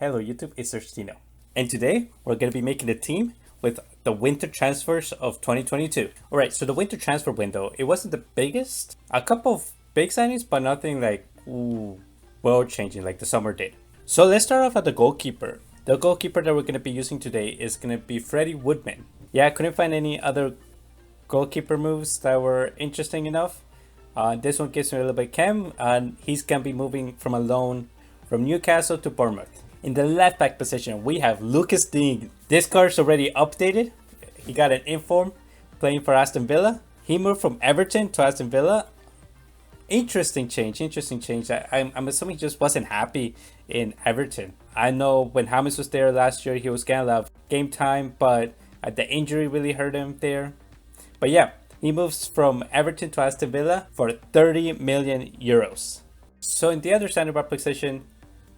Hello YouTube, it's Sergtino. And today we're going to be making a team with the winter transfers of 2022. Alright, so the winter transfer window, it wasn't the biggest. A couple of big signings, but nothing like world changing like the summer did. So let's start off at the goalkeeper. The goalkeeper that we're going to be using today is going to be Freddie Woodman. Yeah, I couldn't find any other goalkeeper moves that were interesting enough. This one gives me a little bit chem, and he's going to be moving from a loan from Newcastle to Bournemouth. In the left back position, we have Lucas Digne. This card's already updated. He got an inform playing for Aston Villa. He moved from Everton to Aston Villa. Interesting change. I'm assuming he just wasn't happy in Everton. I know when James was there last year, he was getting a lot of game time, but the injury really hurt him there. But yeah, he moves from Everton to Aston Villa for 30 million euros. So in the other center back position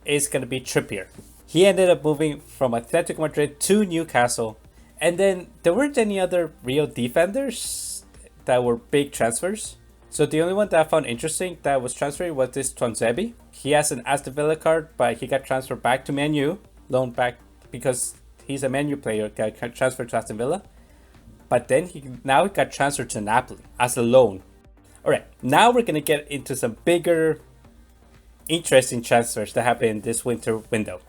is going to be Trippier. He ended up moving from Atletico Madrid to Newcastle. And then there weren't any other real defenders that were big transfers. So the only one that I found interesting that was transferred was this Tuanzebe. He has an Aston Villa card, but he got transferred back to Man U. Loaned back because he's a Man U player, got transferred to Aston Villa. But then he got transferred to Napoli as a loan. Alright, now we're going to get into some bigger interesting transfers that happened in this winter window.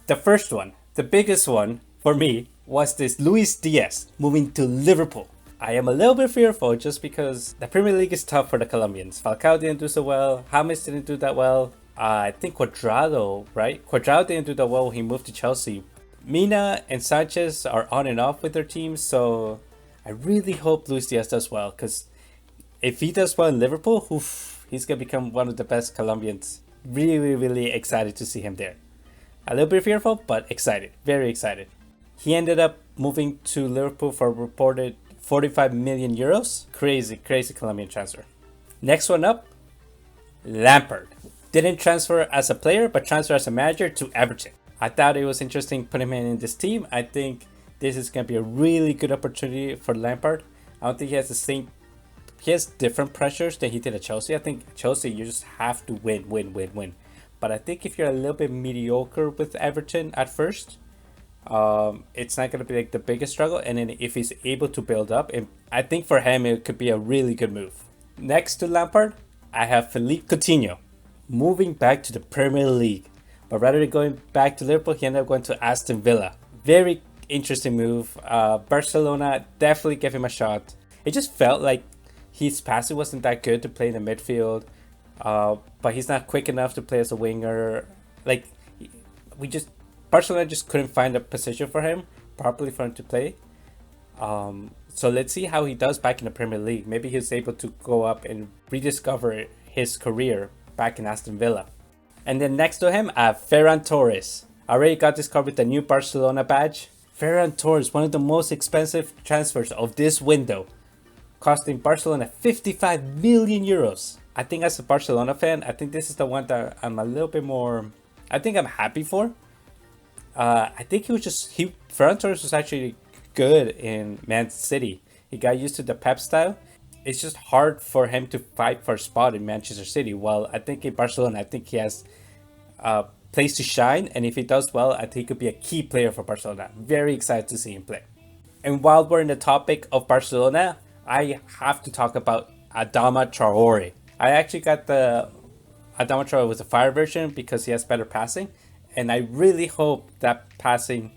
The first one, the biggest one for me, was this Luis Diaz moving to Liverpool. I am a little bit fearful just because the Premier League is tough for the Colombians. Falcao didn't do so well. James didn't do that well. I think Cuadrado, right? Cuadrado didn't do that well when he moved to Chelsea. Mina and Sanchez are on and off with their teams, so I really hope Luis Diaz does well, because if he does well in Liverpool, he's going to become one of the best Colombians. Really excited to see him there. A little bit fearful, but excited. Very excited. He ended up moving to Liverpool for a reported 45 million euros. Crazy Colombian transfer. Next one up, Lampard. Didn't transfer as a player, but transfer as a manager to Everton. I thought it was interesting putting him in this team. I think this is going to be a really good opportunity for Lampard. I don't think he has the same... He has different pressures than he did at Chelsea. I think Chelsea, you just have to win. But I think if you're a little bit mediocre with Everton at first, it's not going to be like the biggest struggle. And then if he's able to build up, I think for him, it could be a really good move. Next to Lampard, I have Felipe Coutinho moving back to the Premier League. But rather than going back to Liverpool, he ended up going to Aston Villa. Very interesting move. Barcelona definitely gave him a shot. It just felt like his passing wasn't that good to play in the midfield, but he's not quick enough to play as a winger. Like, Barcelona just couldn't find a position for him properly for him to play. So let's see how he does back in the Premier League. Maybe he's able to go up and rediscover his career back in Aston Villa. And then next to him, I have Ferran Torres. I already got this card with the new Barcelona badge. Ferran Torres, one of the most expensive transfers of this window, costing Barcelona 55 million euros. I think as a Barcelona fan, I think this is the one that I'm a little bit more... I think I'm happy for. I think Ferran Torres was actually good in Man City. He got used to the Pep style. It's just hard for him to fight for a spot in Manchester City. While I think in Barcelona, I think he has a place to shine. And if he does well, I think he could be a key player for Barcelona. Very excited to see him play. And while we're in the topic of Barcelona, I have to talk about Adama Traore. I actually got the Adama Traore with the fire version because he has better passing. And I really hope that passing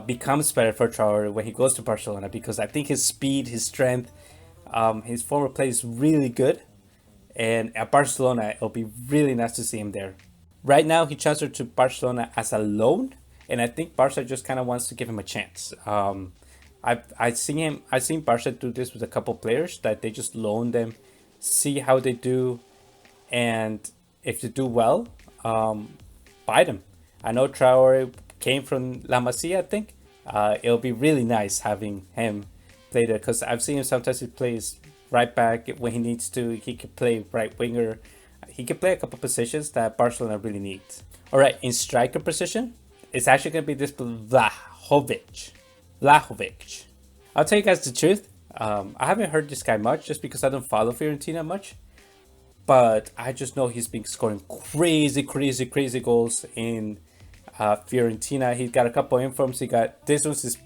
becomes better for Traore when he goes to Barcelona, because I think his speed, his strength, his former play is really good. And at Barcelona, it'll be really nice to see him there. Right now, he transferred to Barcelona as a loan. And I think Barca just kind of wants to give him a chance. I've seen Barca do this with a couple players, that they just loan them, see how they do, and if they do well, buy them. I know Traore came from La Masia, I think. It'll be really nice having him play there, because I've seen him sometimes he plays right back when he needs to. He could play right winger. He could play a couple positions that Barcelona really needs. Alright, in striker position, it's actually going to be this Vlahovic. I'll tell you guys the truth. I haven't heard this guy much just because I don't follow Fiorentina much. But I just know he's been scoring crazy goals in Fiorentina. He got a couple informs. He got this was his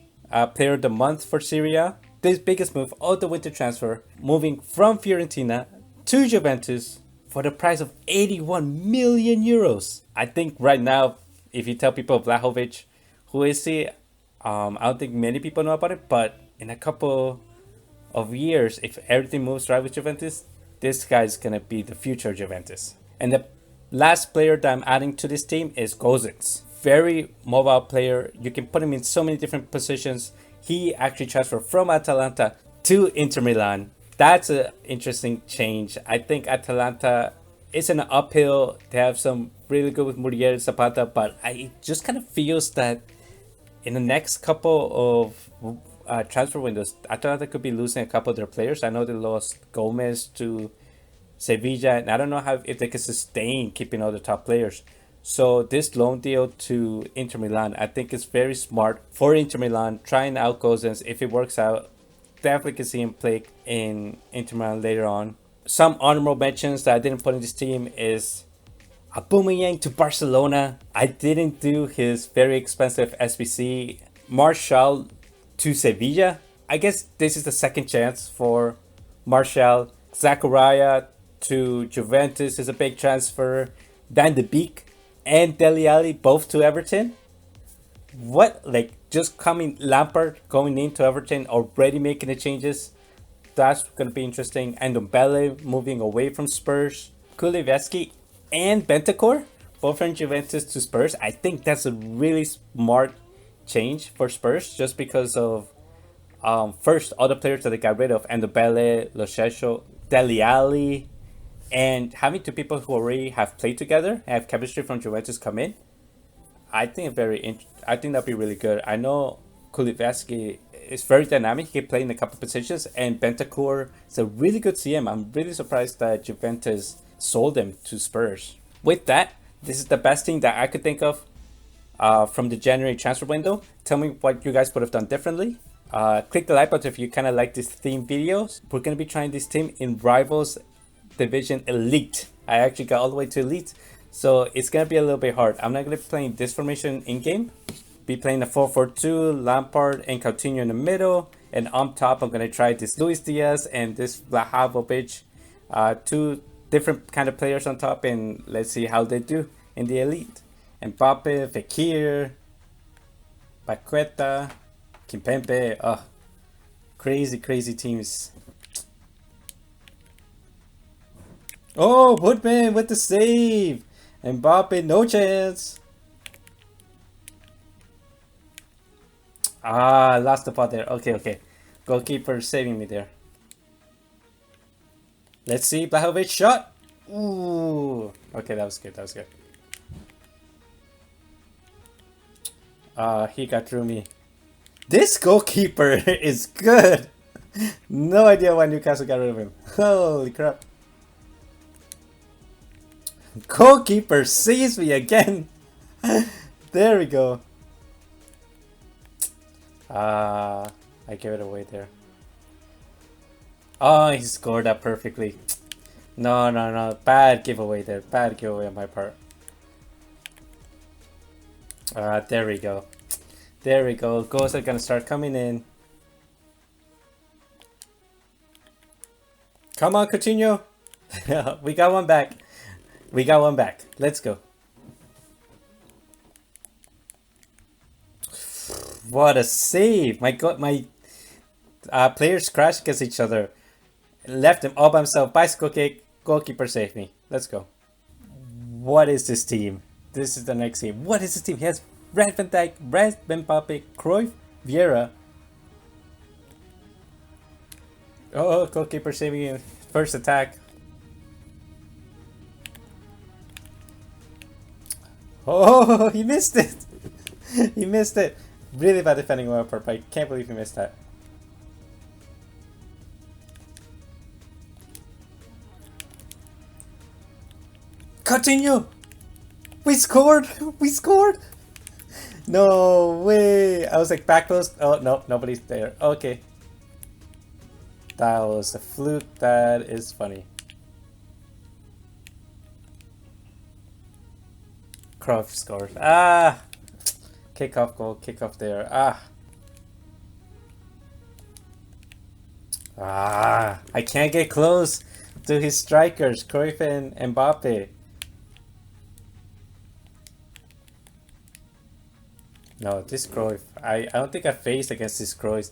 player of the month for Syria. This biggest move of the winter transfer, moving from Fiorentina to Juventus for the price of 81 million euros. I think right now, if you tell people Vlahovic, who is he? I don't think many people know about it, but in a couple of years, if everything moves right with Juventus, this guy's gonna be the future of Juventus. And the last player that I'm adding to this team is Gozens. Very mobile player. You can put him in so many different positions. He actually transferred from Atalanta to Inter Milan. That's an interesting change. I think Atalanta is an uphill. They have some really good with Muriel Zapata, but it just kind of feels that in the next couple of transfer windows, Atalanta could be losing a couple of their players. I know they lost Gomez to Sevilla, and I don't know if they can sustain keeping all the top players. So this loan deal to Inter Milan, I think is very smart for Inter Milan, trying out Gozens. If it works out, definitely can see him play in Inter Milan later on. Some honorable mentions that I didn't put in this team is Aubameyang to Barcelona. I didn't do his very expensive SBC. Martial to Sevilla. I guess this is the second chance for Martial. Zachariah to Juventus is a big transfer. Van de Beek and Dele Alli both to Everton. What, like, just coming Lampard going into Everton, already making the changes. That's going to be interesting. And Ndombele moving away from Spurs. Kuliveski and Bentancur both from Juventus to Spurs. I think that's a really smart change for Spurs, just because of first all the players that they got rid of, and Ndombele, Lo Celso, Dele Alli, and having two people who already have played together and have chemistry from Juventus come in. I think I think that'd be really good. I know Kuliveski is very dynamic. He can play in a couple positions, and Bentancur is a really good CM. I'm really surprised that Juventus sold him to Spurs. With that, this is the best thing that I could think of from the January transfer window. Tell me what you guys would have done differently. Click the like button if you kind of like these theme videos. We're going to be trying this team in Rivals Division Elite. I actually got all the way to Elite, so it's going to be a little bit hard. I'm not going to be playing this formation in-game. Be playing a 4-4-2, Lampard and Coutinho in the middle. And on top, I'm going to try this Luis Diaz and this Vlahovic. Two different kind of players on top, and let's see how they do in the Elite. Mbappe, Fekir, Paqueta, Kimpembe. Oh, crazy teams. Oh, Woodman with the save. Mbappe, no chance. I lost the pot there. Okay. Goalkeeper saving me there. Let's see, Vlahovic shot. Ooh. Okay, that was good. He got through me. This goalkeeper is good. No idea why Newcastle got rid of him. Holy crap. Goalkeeper sees me again. There we go. I gave it away there. Oh, he scored that perfectly. No. Bad giveaway there. Bad giveaway on my part. There we go. Goals are gonna start coming in. Come on, Coutinho. We got one back. Let's go. What a save. My God, my players crashed against each other. Left him all by himself. Bicycle kick. Goalkeeper saved me. Let's go. What is this team? This is the next team. What is this team? He has Brad Van Dijk, Brad Mbappe, Cruyff, Vieira. Oh, goalkeeper saving him. First attack. Oh, he missed it. He missed it. Really bad defending on my part, but I can't believe he missed that. Coutinho! We scored! No way! I was like back close. Oh, no, nobody's there. Okay. That was a fluke. That is funny. Cruyff scored. Ah! kickoff goal, kickoff there. I can't get close to his strikers, Cruyff and Mbappe. No, this Cruyff, I don't think I faced against this Cruyff.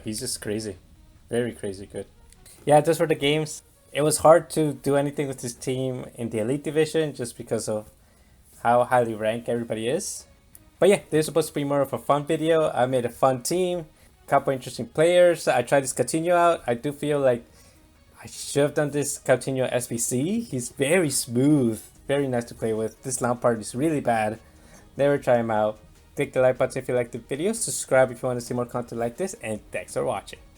He's just crazy. Very crazy good. Yeah, those were the games. It was hard to do anything with this team in the Elite Division just because of how highly ranked everybody is. But yeah, this is supposed to be more of a fun video. I made a fun team, couple interesting players. I tried this Coutinho out. I do feel like I should have done this Coutinho SBC. He's very smooth, very nice to play with. This Lampard is really bad. Never try him out. Click the like button if you like the video. Subscribe if you want to see more content like this. And thanks for watching.